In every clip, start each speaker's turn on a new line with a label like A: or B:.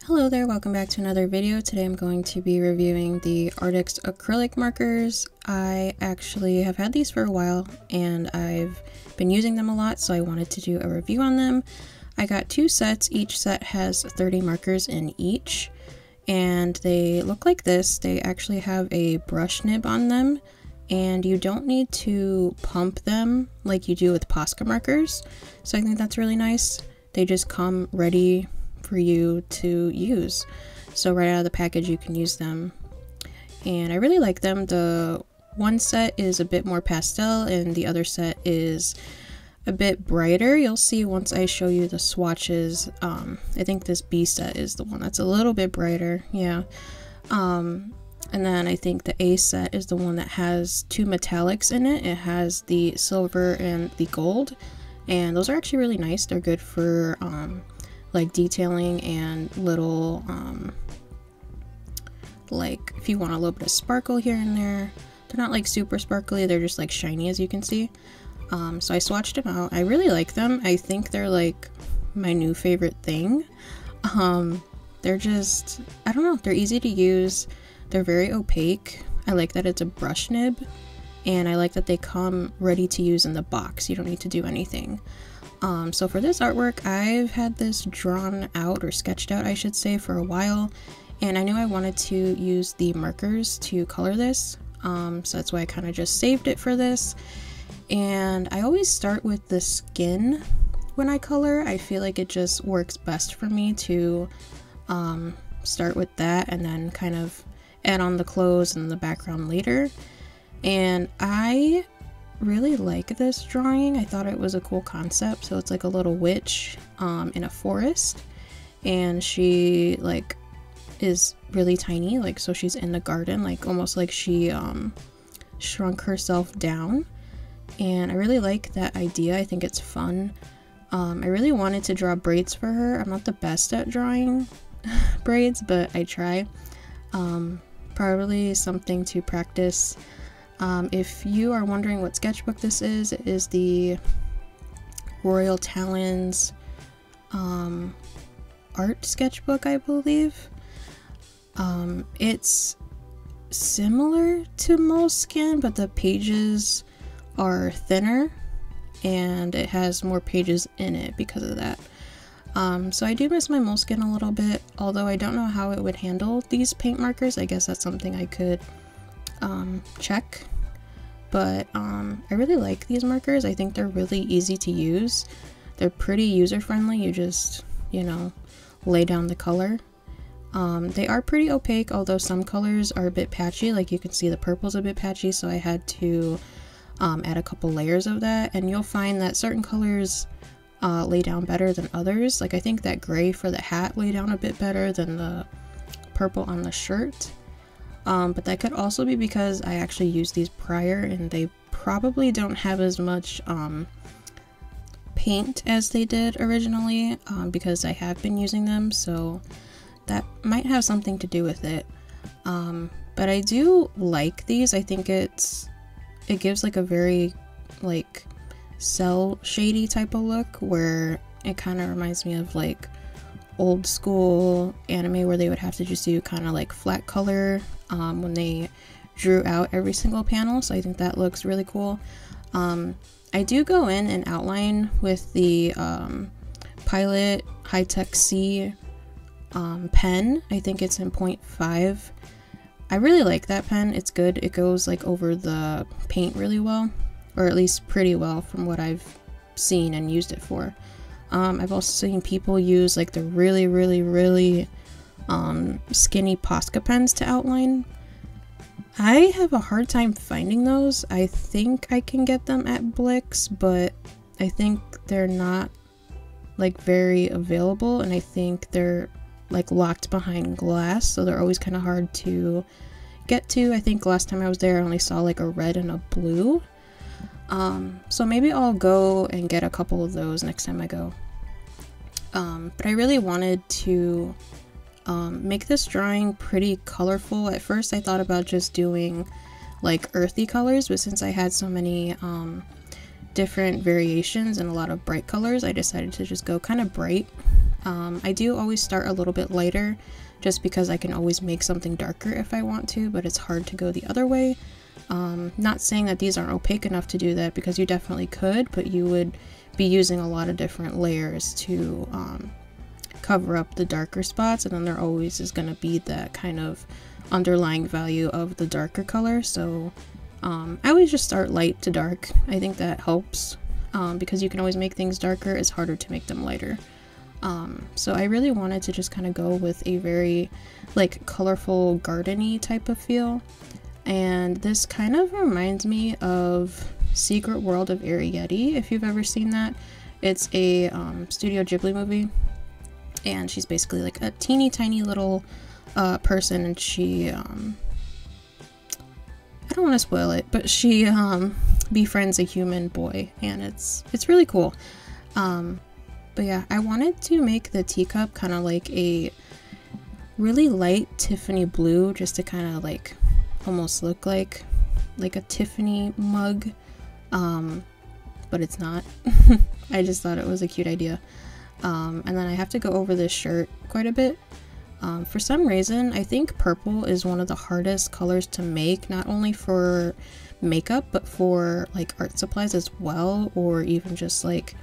A: Hello there, welcome back to another video. Today I'm going to be reviewing the Arrtx Acrylic markers. I actually have had these for a while and I've been using them a lot, so I wanted to do a review on them. I got two sets. Each set has 30 markers in each and they look like this. They actually have a brush nib on them and you don't need to pump them like you do with Posca markers, so I think that's really nice. They just come ready for you to use, so right out of the package you can use them, and I really like them. The one set is a bit more pastel and the other set is a bit brighter. You'll see once I show you the swatches. I think this B set is the one that's a little bit brighter, yeah. And then I think the A set is the one that has two metallics in it. It has the silver and the gold, and those are actually really nice. They're good for like detailing and little like if you want a little bit of sparkle here and there. They're not like super sparkly, they're just like shiny, as you can see. So I swatched them out. I really like them. I think they're like my new favorite thing. They're just, I don't know, they're easy to use. They're very opaque. I like that it's a brush nib, and I like that they come ready to use in the box. You don't need to do anything. So for this artwork, I've had this drawn out, or sketched out I should say, for a while, and I knew I wanted to use the markers to color this, so that's why I kind of just saved it for this. And I always start with the skin when I color. I feel like it just works best for me to start with that and then kind of add on the clothes and the background later. And I really like this drawing. I thought it was a cool concept. So it's like a little witch in a forest, and she like is really tiny, like, so she's in the garden, like almost like she shrunk herself down, and I really like that idea. I think it's fun. I really wanted to draw braids for her. I'm not the best at drawing braids, but I try. Probably something to practice. If you are wondering what sketchbook this is, it is the Royal Talons art sketchbook, I believe. It's similar to Moleskine, but the pages are thinner and it has more pages in it because of that. So I do miss my Moleskine a little bit, although I don't know how it would handle these paint markers. I guess that's something I could check. But I really like these markers. I think they're really easy to use. They're pretty user-friendly. You just, you know, lay down the color. They are pretty opaque, although some colors are a bit patchy. Like you can see the purple's a bit patchy, so I had to add a couple layers of that. And you'll find that certain colors lay down better than others. Like I think that gray for the hat lay down a bit better than the purple on the shirt. But that could also be because I actually used these prior and they probably don't have as much paint as they did originally, because I have been using them, so that might have something to do with it. But I do like these. I think it gives like a very like cell shady type of look, where it kind of reminds me of like old school anime where they would have to just do kind of like flat color when they drew out every single panel. So I think that looks really cool. I do go in and outline with the Pilot High-Tech C pen. I think it's in 0.5. I really like that pen. It's good. It goes like over the paint really well, or at least pretty well from what I've seen and used it for. I've also seen people use like the really skinny Posca pens to outline. I have a hard time finding those. I think I can get them at Blix, but I think they're not like very available, and I think they're like locked behind glass, so they're always kind of hard to get to. I think last time I was there I only saw like a red and a blue. So maybe I'll go and get a couple of those next time I go. But I really wanted to make this drawing pretty colorful. At first I thought about just doing like earthy colors, but since I had so many different variations and a lot of bright colors, I decided to just go kind of bright I do always start a little bit lighter just because I can always make something darker if I want to, but it's hard to go the other way. Not saying that these aren't opaque enough to do that, because you definitely could, but you would be using a lot of different layers to cover up the darker spots, and then there always is going to be that kind of underlying value of the darker color. So I always just start light to dark. I think that helps, because you can always make things darker. It's harder to make them lighter. So I really wanted to just kind of go with a very like colorful garden-y type of feel, and this kind of reminds me of Secret World of Arrtx, if you've ever seen that. It's a Studio Ghibli movie, and she's basically like a teeny tiny little person, and she I don't want to spoil it, but she befriends a human boy, and it's really cool. But yeah, I wanted to make the teacup kind of like a really light Tiffany blue, just to kind of like almost look like a Tiffany mug, but it's not. I just thought it was a cute idea. And then I have to go over this shirt quite a bit. For some reason, I think purple is one of the hardest colors to make, not only for makeup, but for like art supplies as well, or even just like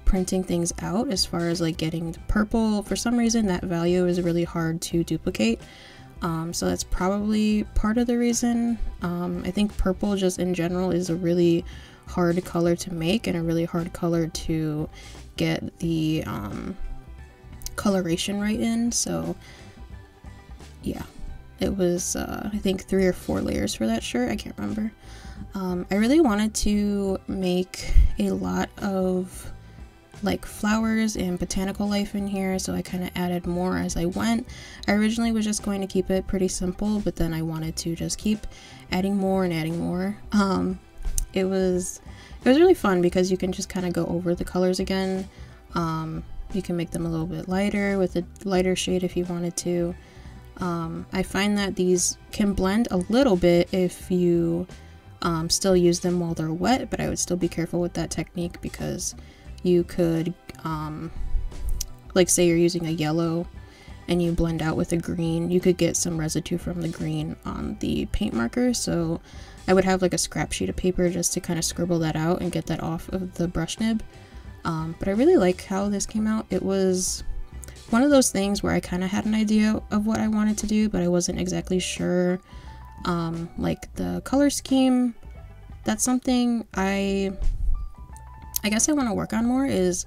A: printing things out. As far as like getting purple, for some reason that value is really hard to duplicate. So that's probably part of the reason. I think purple just in general is a really hard color to make, and a really hard color to get the coloration right in. So yeah, it was I think 3 or 4 layers for that shirt, I can't remember. I really wanted to make a lot of like flowers and botanical life in here, so I kind of added more as I went. I originally was just going to keep it pretty simple, but then I wanted to just keep adding more and adding more. It was really fun because you can just kind of go over the colors again. You can make them a little bit lighter with a lighter shade if you wanted to. I find that these can blend a little bit if you still use them while they're wet, but I would still be careful with that technique, because you could like say you're using a yellow and you blend out with a green, you could get some residue from the green on the paint marker. So I would have like a scrap sheet of paper just to kind of scribble that out and get that off of the brush nib. But I really like how this came out. It was one of those things where I kind of had an idea of what I wanted to do, but I wasn't exactly sure. Like the color scheme, that's something I guess I want to work on more, is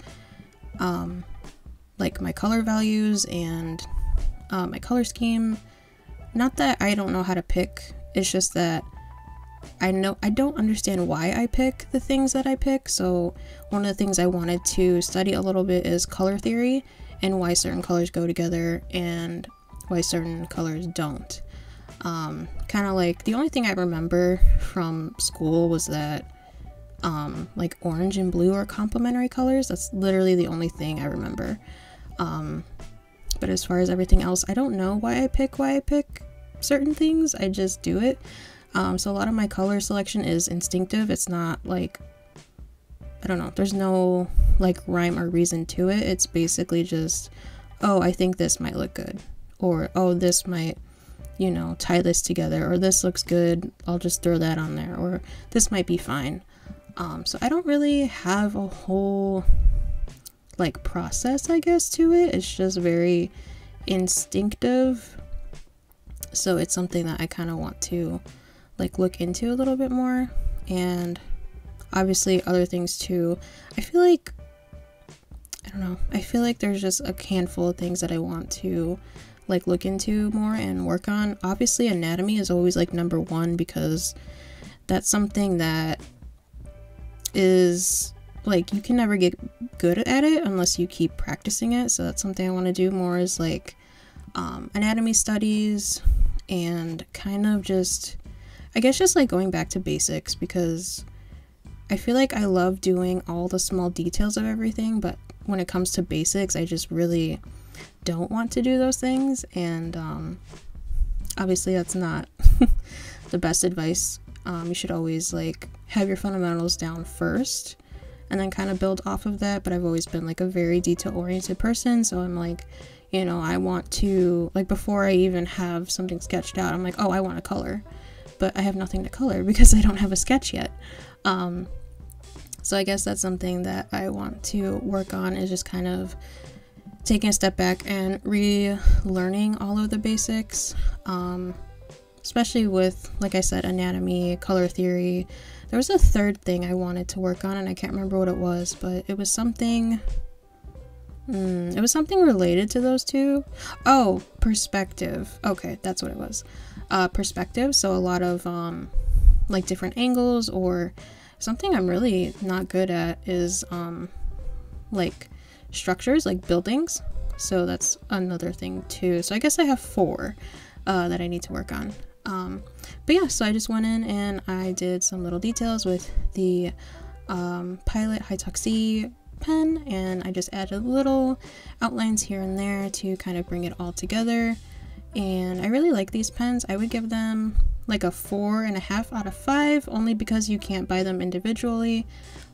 A: like my color values and my color scheme. Not that I don't know how to pick, it's just that I don't understand why I pick the things that I pick. So one of the things I wanted to study a little bit is color theory, and why certain colors go together and why certain colors don't. Kind of like the only thing I remember from school was that like orange and blue are complementary colors. That's literally the only thing I remember. But as far as everything else, I don't know why I pick certain things. I just do it. So a lot of my color selection is instinctive. It's not like, I don't know, there's no like rhyme or reason to it. It's basically just, oh, I think this might look good, or oh, this might, you know, tie this together, or this looks good, I'll just throw that on there, or this might be fine. So I don't really have a whole like process, I guess, to it. It's just very instinctive. So it's something that I kind of want to like look into a little bit more, and obviously other things too. I feel like, I don't know, I feel like there's just a handful of things that I want to like look into more and work on. Obviously anatomy is always like number one, because that's something that is like, you can never get good at it unless you keep practicing it. So that's something I want to do more, is like anatomy studies, and kind of just, I guess, just like going back to basics, because I feel like I love doing all the small details of everything, but when it comes to basics, I just really don't want to do those things. And obviously that's not the best advice. You should always like have your fundamentals down first, and then kind of build off of that. But I've always been like a very detail oriented person, so I'm like, you know, I want to, like, before I even have something sketched out, I'm like, oh, I want to color, but I have nothing to color because I don't have a sketch yet. So I guess that's something that I want to work on, is just kind of taking a step back and relearning all of the basics, especially with, like I said, anatomy, color theory. There was a third thing I wanted to work on, and I can't remember what it was, but it was something related to those two. Oh, perspective. Okay, that's what it was. Perspective. So a lot of like different angles, or something I'm really not good at is like structures, like buildings. So that's another thing too. So I guess I have 4 that I need to work on. But yeah, so I just went in and I did some little details with the Pilot High-Toxy pen, and I just added little outlines here and there to kind of bring it all together. And I really like these pens. I would give them like a 4.5 out of 5, only because you can't buy them individually.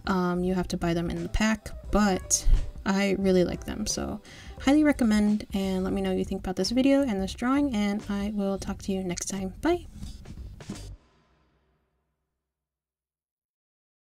A: You have to buy them in the pack, but I really like them, so highly recommend. And let me know what you think about this video and this drawing, and I will talk to you next time. Bye!